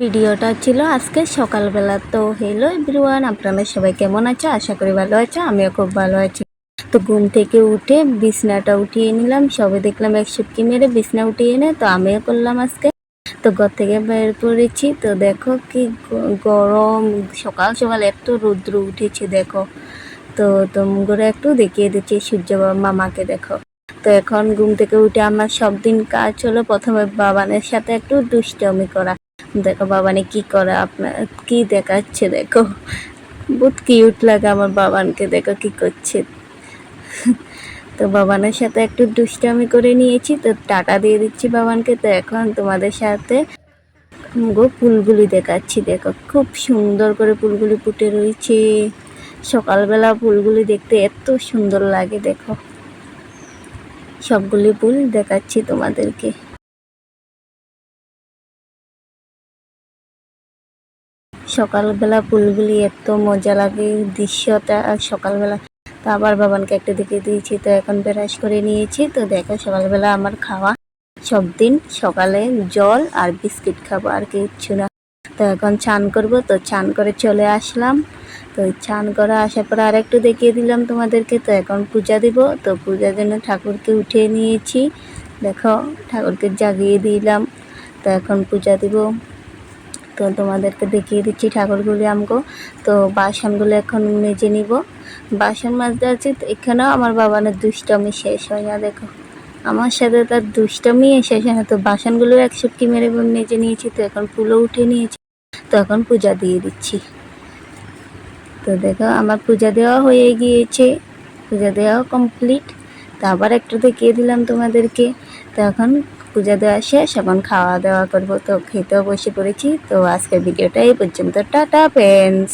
ভিডিওটা ছিল আজকে সকালবেলা। তো হ্যালো এভরিওয়ান, আপনারা সবাই কেমন আছো? আশা করি ভালো আছো, আমিও খুব ভালো আছি। তো ঘুম থেকে উঠে বিছনাটা উঠিয়ে নিলাম, সবে দেখলাম এক সুটকি মেরে বিছনা উঠিয়ে এনে তো আমিও করলাম আজকে। তো ঘর থেকে বের করেছি, তো দেখো কি গরম, সকাল সকাল এত রৌদ্র উঠেছে দেখো। তো তোমরা একটু দেখিয়ে দিচ্ছি সূর্য মামাকে দেখো। তো এখন ঘুম থেকে উঠে আমার সব দিন কাজ হলো প্রথমে বাবানের সাথে একটু দুষ্টমি করা। দেখো বাবানে কি করে, আপনার কি দেখাচ্ছে দেখো, বহুত কিউট লাগে আমার বাবানকে, দেখো কি করছে। তো বাবানের সাথে একটু দুষ্টামি করে নিয়েছি, তো টাটা দিয়ে দিচ্ছি বাবানকে। তো এখন তোমাদের সাথে ফুলগুলি দেখাচ্ছি, দেখো খুব সুন্দর করে ফুলগুলি ফুটে রয়েছে। সকালবেলা ফুলগুলি দেখতে এত সুন্দর লাগে, দেখো সবগুলি ফুল দেখাচ্ছি তোমাদেরকে। সকালবেলা ফুলগুলি এত মজা লাগে দৃশ্যটা সকালবেলা। তো আবার বাবানকে একটা দেখিয়ে দিয়েছি, তো এখন ব্রাশ করে নিয়েছি। তো দেখো সকালবেলা আমার খাওয়া সব দিন সকালে জল আর বিস্কিট খাবো, আর কিচ্ছু না। তো এখন চান করব, তো চান করে চলে আসলাম। তো চান করে আসার পর আর একটু দেখিয়ে দিলাম তোমাদেরকে। তো এখন পূজা দিব, তো পূজার জন্য ঠাকুরকে উঠিয়ে নিয়েছি, দেখো ঠাকুরকে জাগিয়ে দিলাম। তো এখন পূজা দিব, তো তোমাদেরকে দেখিয়ে দিচ্ছি ঠাকুরগুলি আমগো। তো বাসনগুলো এখন মেজে নিব, বাসন মাজতে আছে। তো এখানেও আমার বাবানের দুষ্টমি শেষ হয় না, দেখো আমার সাথে তার দুষ্টমি শেষ হয় না। তো বাসনগুলো এক সুটকি মেরে মেজে নিয়েছি, তো এখন ফুলও উঠে নিয়েছি। তো এখন পূজা দিয়ে দিচ্ছি। তো দেখো আমার পূজা দেওয়া হয়ে গিয়েছে, পূজা দেওয়াও কমপ্লিট। তো আবার একটু দেখিয়ে দিলাম তোমাদেরকে। তো এখন পূজা দেওয়া শেষ, এখন খাওয়া দাওয়া করবো। তো খেতেও বসে পড়েছি। তো আজকের ভিডিওটা এই পর্যন্ত, টাটা ফ্রেন্ডস।